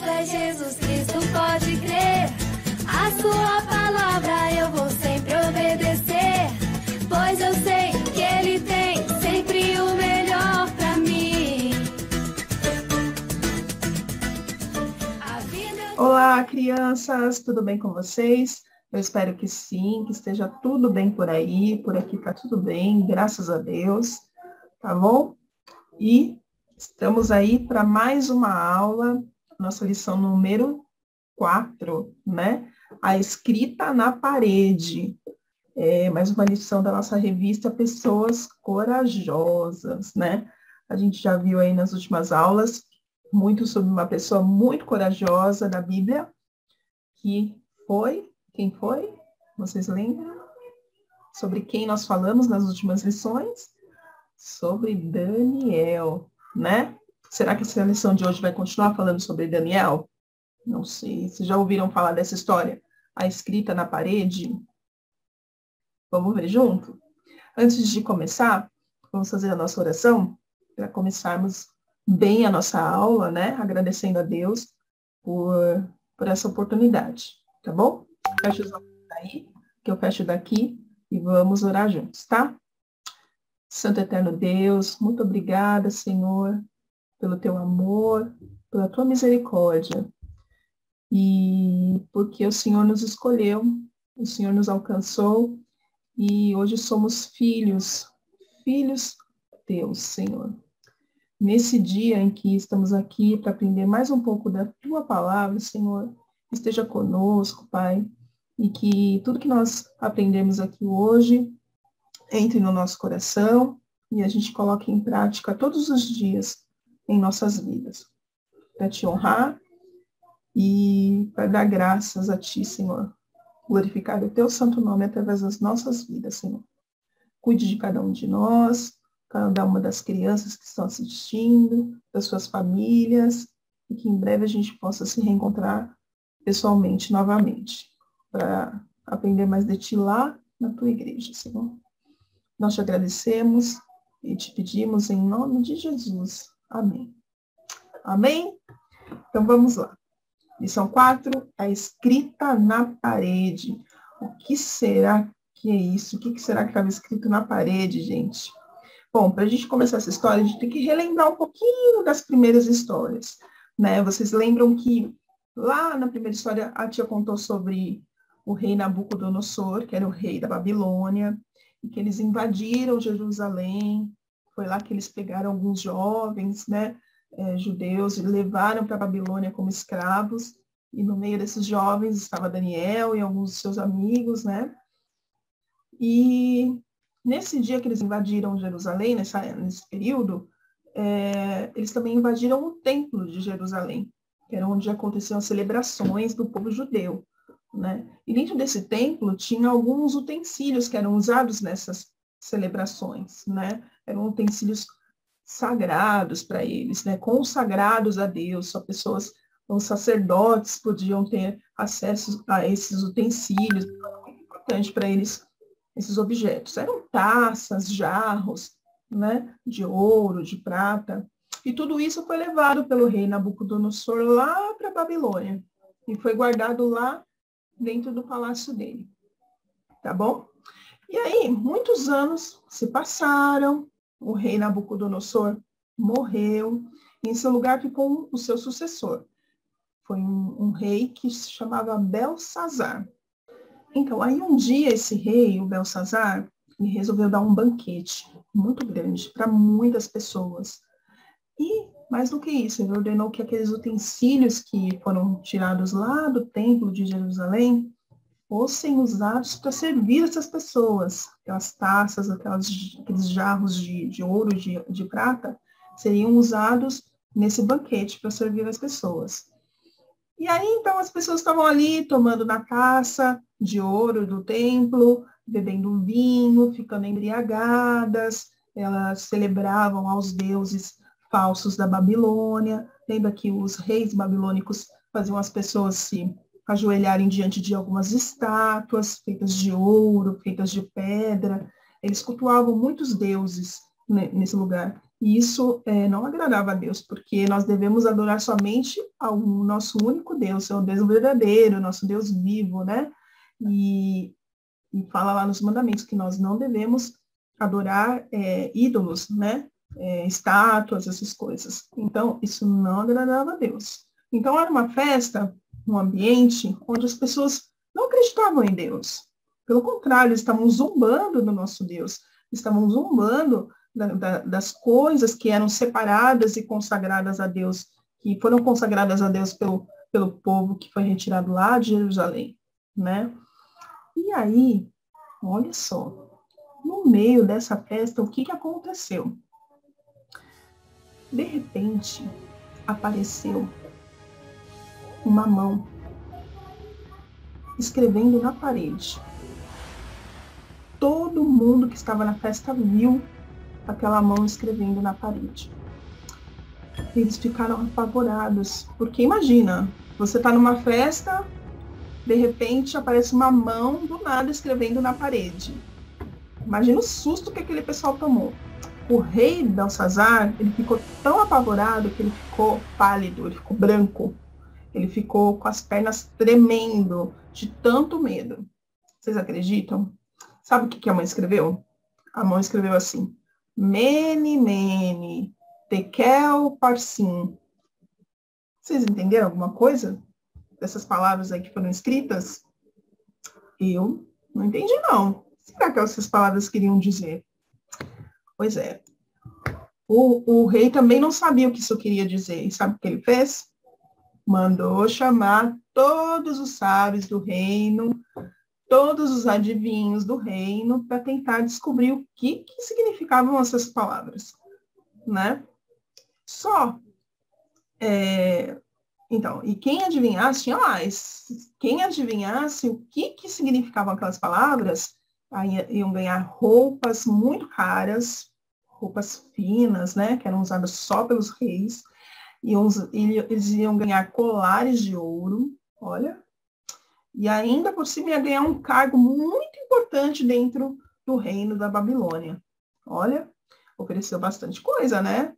é Jesus Cristo, pode crer. A sua palavra eu vou sempre obedecer, pois eu sei que Ele tem sempre o melhor pra mim. Olá, crianças, tudo bem com vocês? Eu espero que sim, que esteja tudo bem por aí, por aqui tá tudo bem, graças a Deus, tá bom? E estamos aí para mais uma aula, nossa lição número 4, né? A escrita na parede. Mais uma lição da nossa revista Pessoas Corajosas, né? A gente já viu aí nas últimas aulas muito sobre uma pessoa muito corajosa da Bíblia, que foi, quem foi? Vocês lembram? Sobre quem nós falamos nas últimas lições? Sobre Daniel, né? Será que essa lição de hoje vai continuar falando sobre Daniel? Não sei. Vocês já ouviram falar dessa história? A escrita na parede? Vamos ver junto? Antes de começar, vamos fazer a nossa oração para começarmos bem a nossa aula, né? Agradecendo a Deus por essa oportunidade, tá bom? Fecha os olhos aí, que eu fecho daqui e vamos orar juntos, tá? Santo Eterno Deus, muito obrigada, Senhor, pelo teu amor, pela tua misericórdia e porque o Senhor nos escolheu, o Senhor nos alcançou e hoje somos filhos teus, Senhor. Nesse dia em que estamos aqui para aprender mais um pouco da tua palavra, Senhor, esteja conosco, Pai, e que tudo que nós aprendemos aqui hoje entre no nosso coração e a gente coloque em prática todos os dias em nossas vidas, para te honrar e para dar graças a ti, Senhor, glorificar o teu santo nome através das nossas vidas, Senhor. Cuide de cada um de nós, cada uma das crianças que estão assistindo, das suas famílias, e que em breve a gente possa se reencontrar pessoalmente novamente, para aprender mais de ti lá na tua igreja, Senhor. Nós te agradecemos e te pedimos em nome de Jesus. Amém. Amém? Então vamos lá. Lição 4, a escrita na parede. O que será que é isso? O que será que estava escrito na parede, gente? Bom, para a gente começar essa história, a gente tem que relembrar um pouquinho das primeiras histórias, né? Vocês lembram que lá na primeira história a tia contou sobre o rei Nabucodonosor, que era o rei da Babilônia, e que eles invadiram Jerusalém. Foi lá que eles pegaram alguns jovens, né, judeus, e levaram para a Babilônia como escravos. E no meio desses jovens estava Daniel e alguns de seus amigos, né? E nesse dia que eles invadiram Jerusalém, nesse período, eles também invadiram o templo de Jerusalém, que era onde aconteciam as celebrações do povo judeu, né? E dentro desse templo tinha alguns utensílios que eram usados nessas celebrações, né? Eram utensílios sagrados para eles, né? Consagrados a Deus, só pessoas, os sacerdotes podiam ter acesso a esses utensílios, era muito importante para eles esses objetos. Eram taças, jarros, né? De ouro, de prata, e tudo isso foi levado pelo rei Nabucodonosor lá para a Babilônia e foi guardado lá dentro do palácio dele, tá bom? E aí, muitos anos se passaram, o rei Nabucodonosor morreu, e em seu lugar ficou o seu sucessor. Foi um rei que se chamava Belsazar. Então, aí um dia esse rei, o Belsazar, ele resolveu dar um banquete muito grande para muitas pessoas. E, mais do que isso, ele ordenou que aqueles utensílios que foram tirados lá do templo de Jerusalém fossem usados para servir essas pessoas. Aquelas taças, aqueles jarros de ouro, de prata, seriam usados nesse banquete para servir as pessoas. E aí, então, as pessoas estavam ali tomando na taça de ouro do templo, bebendo vinho, ficando embriagadas, elas celebravam aos deuses falsos da Babilônia. Lembra que os reis babilônicos faziam as pessoas se ajoelharem diante de algumas estátuas feitas de ouro, feitas de pedra. Eles cultuavam muitos deuses nesse lugar. E isso não agradava a Deus, porque nós devemos adorar somente ao nosso único Deus, é o Deus verdadeiro, nosso Deus vivo, né? E fala lá nos mandamentos que nós não devemos adorar ídolos, né? Estátuas, essas coisas. Então, isso não agradava a Deus. Então, era uma festa, um ambiente onde as pessoas não acreditavam em Deus. Pelo contrário, estavam zombando do nosso Deus, estavam zombando das coisas que eram separadas e consagradas a Deus, que foram consagradas a Deus pelo povo que foi retirado lá de Jerusalém, né? E aí, olha só, no meio dessa festa, o que aconteceu? De repente, apareceu uma mão escrevendo na parede. Todo mundo que estava na festa viu aquela mão escrevendo na parede. Eles ficaram apavorados, porque imagina, você está numa festa, de repente aparece uma mão do nada escrevendo na parede. Imagina o susto que aquele pessoal tomou. O rei Belsazar, ele ficou tão apavorado que ele ficou pálido, ele ficou branco. Ele ficou com as pernas tremendo de tanto medo. Vocês acreditam? Sabe o que a mãe escreveu? A mãe escreveu assim: Mene, mene, tekel, parsim. Vocês entenderam alguma coisa dessas palavras aí que foram escritas? Eu não entendi, não. Será que essas palavras queriam dizer? Pois é. O rei também não sabia o que isso queria dizer. E sabe o que ele fez? Mandou chamar todos os sábios do reino, todos os adivinhos do reino, para tentar descobrir o que significavam essas palavras, né? Só. Então, e quem adivinhasse, tinha mais. Quem adivinhasse o que significavam aquelas palavras, aí iam ganhar roupas muito caras, roupas finas, né, que eram usadas só pelos reis, e eles iam ganhar colares de ouro, olha, e ainda por cima ia ganhar um cargo muito importante dentro do reino da Babilônia. Olha, ofereceu bastante coisa, né?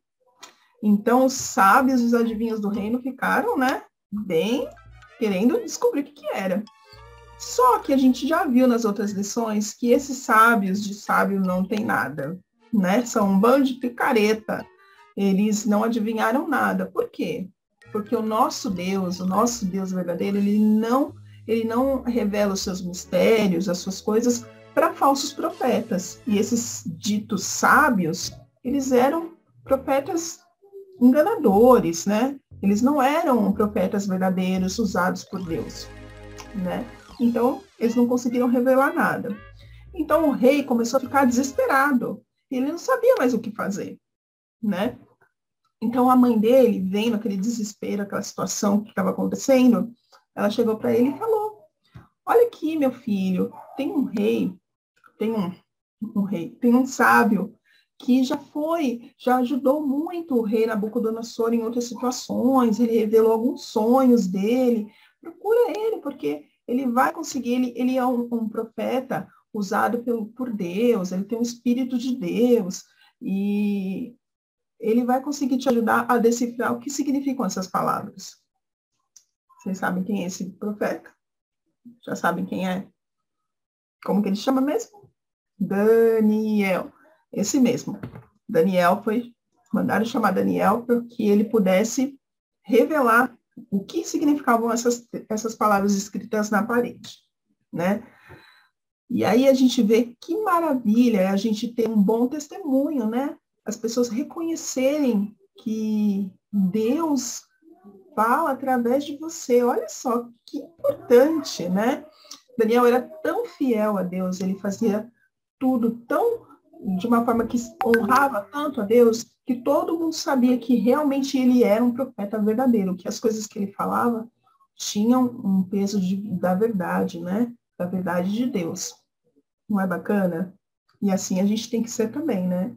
Então, os sábios e os adivinhos do reino ficaram, né, bem querendo descobrir o que era. Só que a gente já viu nas outras lições que esses sábios de sábio não tem nada, né? São um bando de picareta. Eles não adivinharam nada. Por quê? Porque o nosso Deus verdadeiro, ele não revela os seus mistérios, as suas coisas para falsos profetas. E esses ditos sábios, eles eram profetas enganadores, né? Eles não eram profetas verdadeiros usados por Deus, né? Então, eles não conseguiram revelar nada. Então, o rei começou a ficar desesperado. Ele não sabia mais o que fazer, né? Então, a mãe dele, vendo aquele desespero, aquela situação que estava acontecendo, ela chegou para ele e falou: olha aqui, meu filho, tem um rei, tem um sábio que já ajudou muito o rei Nabucodonosor em outras situações, ele revelou alguns sonhos dele. Procura ele, porque ele vai conseguir, ele é um profeta usado por Deus, ele tem um espírito de Deus, e ele vai conseguir te ajudar a decifrar o que significam essas palavras. Vocês sabem quem é esse profeta? Já sabem quem é? Como que ele chama mesmo? Daniel. Esse mesmo. Mandaram chamar Daniel para que ele pudesse revelar o que significavam essas palavras escritas na parede, né? E aí a gente vê que maravilha a gente ter um bom testemunho, né? As pessoas reconhecerem que Deus fala através de você. Olha só que importante, né? Daniel era tão fiel a Deus, ele fazia tudo de uma forma que honrava tanto a Deus, que todo mundo sabia que realmente ele era um profeta verdadeiro, que as coisas que ele falava tinham um peso da verdade, né? Da verdade de Deus. Não é bacana? E assim a gente tem que ser também, né?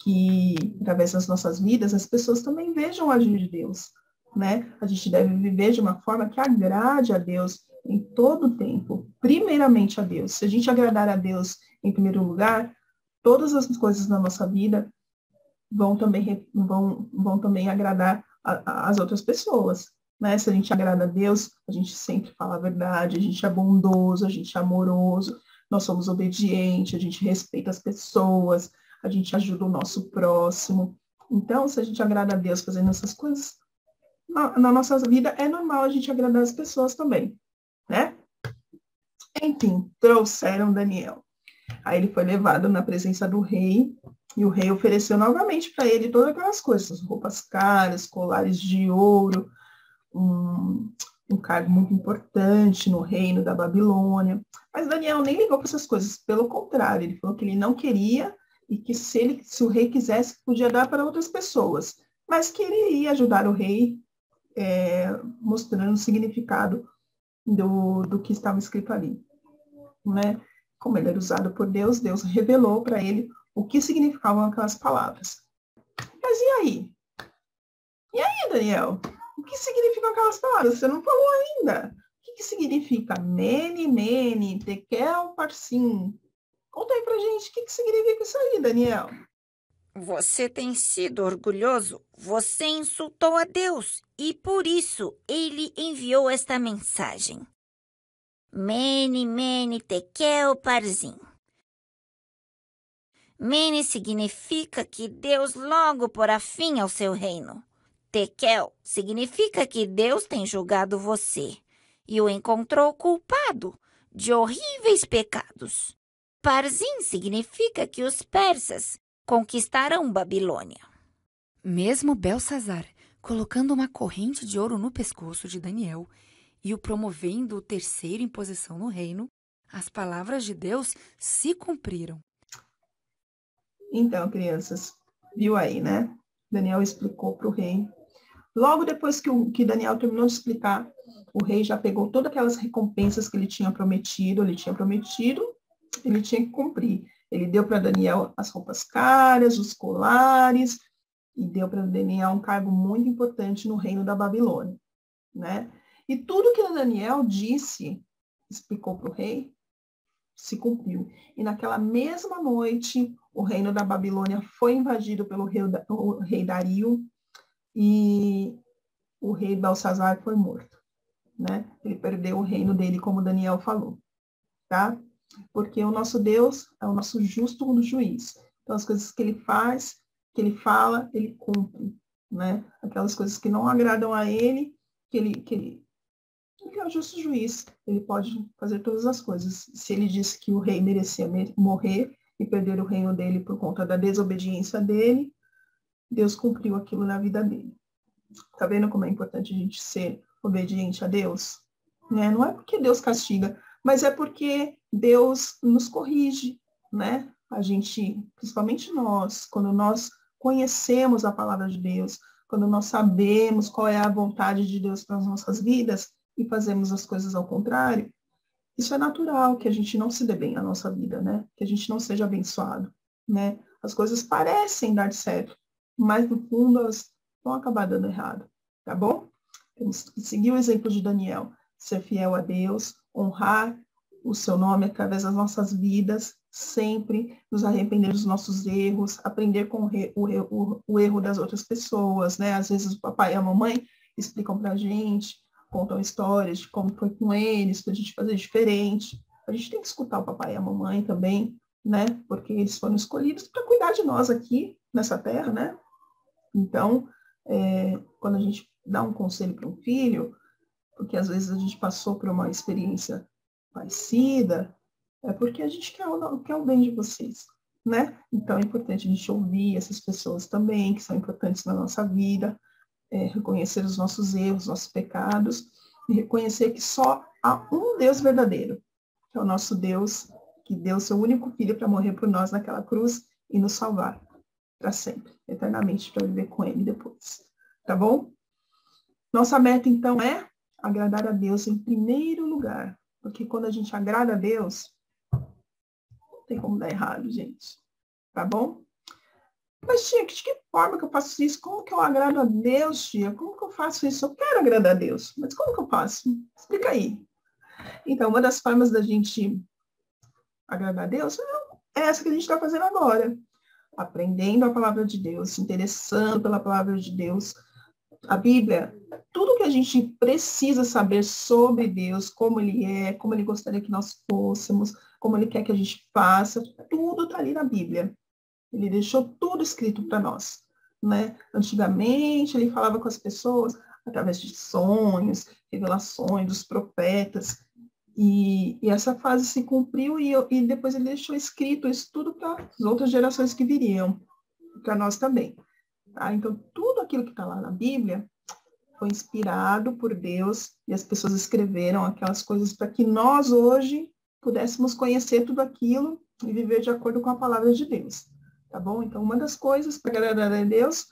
Que, através das nossas vidas, as pessoas também vejam o agir de Deus, né? A gente deve viver de uma forma que agrade a Deus em todo o tempo, primeiramente a Deus. Se a gente agradar a Deus em primeiro lugar, todas as coisas na nossa vida vão também agradar as outras pessoas. Né? Se a gente agrada a Deus, a gente sempre fala a verdade, a gente é bondoso, a gente é amoroso, nós somos obedientes, a gente respeita as pessoas, a gente ajuda o nosso próximo. Então, se a gente agrada a Deus fazendo essas coisas, na nossa vida é normal a gente agradar as pessoas também, né? Enfim, trouxeram Daniel. Aí ele foi levado na presença do rei, e o rei ofereceu novamente para ele todas aquelas coisas, roupas caras, colares de ouro, um cargo muito importante no reino da Babilônia. Mas Daniel nem ligou para essas coisas, pelo contrário, ele falou que ele não queria e que se o rei quisesse, podia dar para outras pessoas, mas que ele ia ajudar o rei, mostrando o significado do que estava escrito ali. Né? Como ele era usado por Deus, Deus revelou para ele o que significavam aquelas palavras. Mas e aí? E aí, Daniel? O que significam aquelas palavras? Você não falou ainda. O que significa mene, mene, tekel, parsim? Conta aí pra gente o que significa isso aí, Daniel. Você tem sido orgulhoso? Você insultou a Deus e por isso ele enviou esta mensagem. Mene, mene, tekel, parsim. Mene significa que Deus logo porá fim ao seu reino. Tekel significa que Deus tem julgado você e o encontrou culpado de horríveis pecados. Parsim significa que os persas conquistarão Babilônia. Mesmo Belsazar colocando uma corrente de ouro no pescoço de Daniel e o promovendo o terceiro em posição no reino, as palavras de Deus se cumpriram. Então, crianças, viu aí, né? Daniel explicou para o rei. Logo depois que Daniel terminou de explicar, o rei já pegou todas aquelas recompensas que ele tinha prometido, ele tinha que cumprir. Ele deu para Daniel as roupas caras, os colares, e deu para Daniel um cargo muito importante no reino da Babilônia, né? E tudo que Daniel explicou para o rei, se cumpriu. E naquela mesma noite, o reino da Babilônia foi invadido pelo rei Dario, e o rei Belsazar foi morto, né? Ele perdeu o reino dele, como Daniel falou, tá? Porque o nosso Deus é o nosso justo juiz. Então, as coisas que ele faz, que ele fala, ele cumpre, né? Aquelas coisas que não agradam a ele, que ele é o justo juiz, ele pode fazer todas as coisas. Se ele disse que o rei merecia morrer e perder o reino dele por conta da desobediência dele, Deus cumpriu aquilo na vida dele. Tá vendo como é importante a gente ser obediente a Deus? Né? Não é porque Deus castiga, mas é porque Deus nos corrige, né? A gente, principalmente nós, quando nós conhecemos a palavra de Deus, quando nós sabemos qual é a vontade de Deus para as nossas vidas e fazemos as coisas ao contrário, isso é natural, que a gente não se dê bem na nossa vida, né? Que a gente não seja abençoado, né? As coisas parecem dar certo, mas no fundo elas vão acabar dando errado, tá bom? Temos que seguir o exemplo de Daniel, ser fiel a Deus, honrar o seu nome através das nossas vidas, sempre nos arrepender dos nossos erros, aprender com o erro das outras pessoas, né? Às vezes o papai e a mamãe explicam pra gente, contam histórias de como foi com eles, para a gente fazer diferente. A gente tem que escutar o papai e a mamãe também, né? Porque eles foram escolhidos para cuidar de nós aqui nessa terra, né? Então, quando a gente dá um conselho para um filho, porque às vezes a gente passou por uma experiência parecida, é porque a gente quer o bem de vocês, né? Então é importante a gente ouvir essas pessoas também, que são importantes na nossa vida, reconhecer os nossos erros, nossos pecados, e reconhecer que só há um Deus verdadeiro, que é o nosso Deus, que deu seu único filho para morrer por nós naquela cruz e nos salvar para sempre, eternamente, para viver com ele depois. Tá bom? Nossa meta, então, é agradar a Deus em primeiro lugar, porque quando a gente agrada a Deus, não tem como dar errado, gente. Tá bom? Mas, tia, de que forma que eu faço isso? Como que eu agrado a Deus, tia? Como que eu faço isso? Eu quero agradar a Deus, mas como que eu faço? Explica aí. Então, uma das formas da gente agradar a Deus é essa que a gente está fazendo agora. aprendendo a palavra de Deus, se interessando pela palavra de Deus. A Bíblia, tudo que a gente precisa saber sobre Deus, como Ele é, como Ele gostaria que nós fôssemos, como Ele quer que a gente faça, tudo está ali na Bíblia. Ele deixou tudo escrito para nós, né? Antigamente, Ele falava com as pessoas através de sonhos, revelações dos profetas, e essa fase se cumpriu e depois Ele deixou escrito isso tudo para as outras gerações que viriam, para nós também. Tá? Então, tudo aquilo que está lá na Bíblia foi inspirado por Deus e as pessoas escreveram aquelas coisas para que nós hoje pudéssemos conhecer tudo aquilo e viver de acordo com a palavra de Deus, tá bom? Então, uma das coisas para agradar a Deus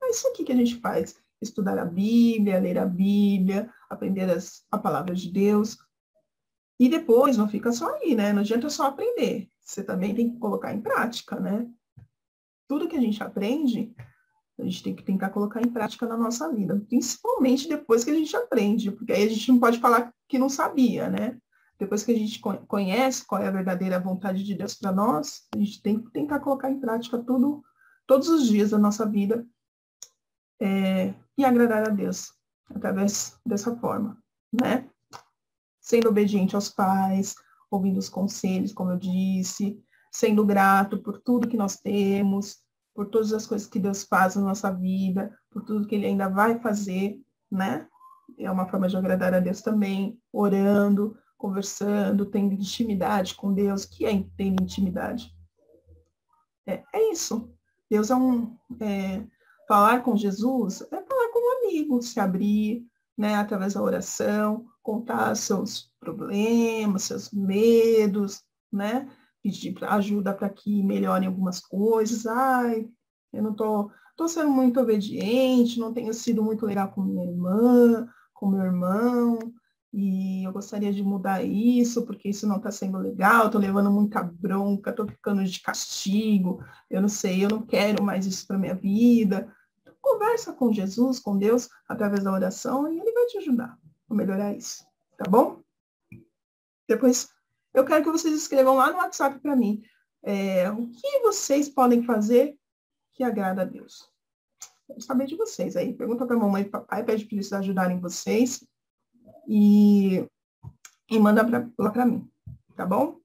é isso aqui que a gente faz, estudar a Bíblia, ler a Bíblia, aprender a palavra de Deus, e depois não fica só aí, né? Não adianta só aprender, você também tem que colocar em prática, né? Tudo que a gente aprende, a gente tem que tentar colocar em prática na nossa vida, principalmente depois que a gente aprende, porque aí a gente não pode falar que não sabia, né? Depois que a gente conhece qual é a verdadeira vontade de Deus para nós, a gente tem que tentar colocar em prática tudo, todos os dias da nossa vida, e agradar a Deus através dessa forma, né? Sendo obediente aos pais, ouvindo os conselhos, como eu disse, sendo grato por tudo que nós temos, por todas as coisas que Deus faz na nossa vida, por tudo que Ele ainda vai fazer, né? É uma forma de agradar a Deus também, orando, conversando, tendo intimidade com Deus. O que é ter intimidade? É isso. Deus falar com Jesus é falar com um amigo, se abrir, né, através da oração, contar seus problemas, seus medos, né? Pedir ajuda para que melhorem algumas coisas. Ai, eu não tô sendo muito obediente, não tenho sido muito legal com minha irmã, com meu irmão, e eu gostaria de mudar isso, porque isso não está sendo legal, estou levando muita bronca, estou ficando de castigo, eu não sei, eu não quero mais isso para minha vida. Conversa com Jesus, com Deus, através da oração, e Ele vai te ajudar a melhorar isso, tá bom? Depois, eu quero que vocês escrevam lá no WhatsApp para mim o que vocês podem fazer que agrada a Deus. Quero saber de vocês aí. Pergunta para a mamãe e papai, pede para eles ajudarem vocês e manda lá para mim, tá bom?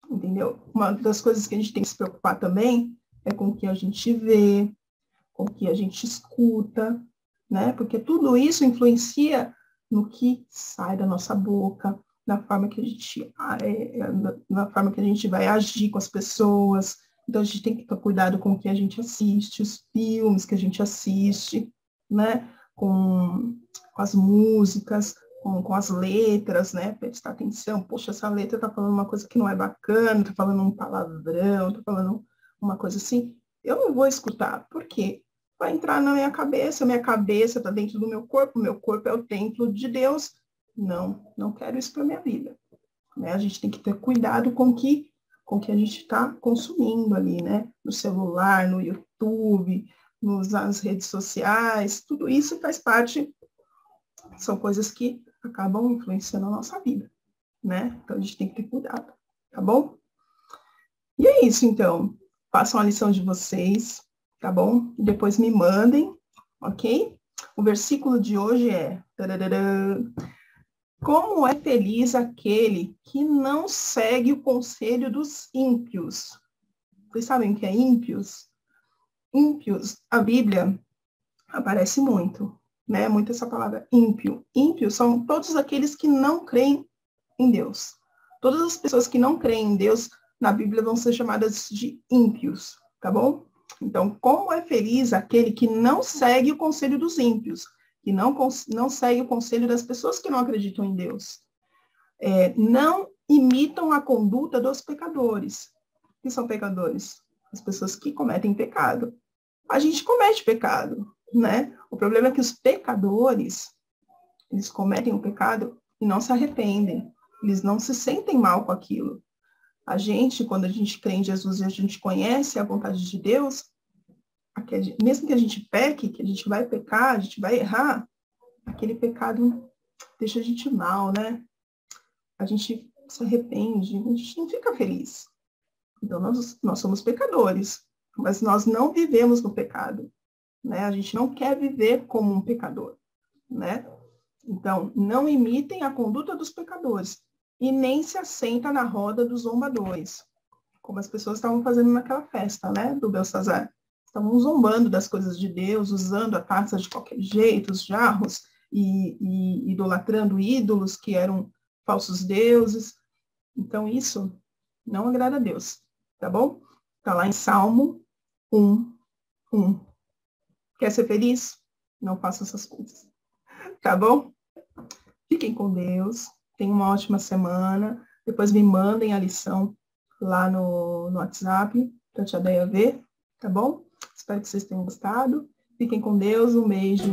Entendeu? Uma das coisas que a gente tem que se preocupar também é com o que a gente vê, com o que a gente escuta, né? Porque tudo isso influencia no que sai da nossa boca, na forma que a gente vai agir com as pessoas. Então, a gente tem que ter cuidado com o que a gente assiste, os filmes que a gente assiste, né? Com as músicas, com as letras, né? Prestar atenção. Poxa, essa letra está falando uma coisa que não é bacana, está falando um palavrão, está falando uma coisa assim. Eu não vou escutar. Por quê? Vai entrar na minha cabeça está dentro do meu corpo é o templo de Deus. Não quero isso para minha vida. Né? A gente tem que ter cuidado com o que a gente está consumindo ali, né? No celular, no YouTube, nas redes sociais, tudo isso faz parte, são coisas que acabam influenciando a nossa vida, né? Então a gente tem que ter cuidado, tá bom? E é isso, então. Façam a lição de vocês, tá bom? E depois me mandem, ok? O versículo de hoje é... Como é feliz aquele que não segue o conselho dos ímpios. Vocês sabem o que é ímpios? Ímpios, a Bíblia aparece muito, né? Muito essa palavra ímpio. Ímpios são todos aqueles que não creem em Deus. Todas as pessoas que não creem em Deus, na Bíblia, vão ser chamadas de ímpios, tá bom? Então, como é feliz aquele que não segue o conselho dos ímpios, que não segue o conselho das pessoas que não acreditam em Deus. Não imitam a conduta dos pecadores. O que são pecadores? As pessoas que cometem pecado. A gente comete pecado, né? O problema é que os pecadores, eles cometem o pecado e não se arrependem. Eles não se sentem mal com aquilo. A gente, quando a gente crê em Jesus e a gente conhece a vontade de Deus, mesmo que a gente peque, que a gente vai pecar, a gente vai errar, aquele pecado deixa a gente mal, né? A gente se arrepende, a gente não fica feliz. Então, nós somos pecadores. mas nós não vivemos no pecado, né? A gente não quer viver como um pecador, né? Então, não imitem a conduta dos pecadores e nem se assenta na roda dos zombadores, como as pessoas estavam fazendo naquela festa, né, do Belsazar. Estavam zombando das coisas de Deus, usando a taça de qualquer jeito, os jarros, e idolatrando ídolos que eram falsos deuses. Então, isso não agrada a Deus, tá bom? Está lá em Salmo 1:1. Quer ser feliz? Não faça essas coisas, tá bom? Fiquem com Deus, tenham uma ótima semana. Depois me mandem a lição lá no WhatsApp, para a tia Deia ver, tá bom? Espero que vocês tenham gostado. Fiquem com Deus, um beijo.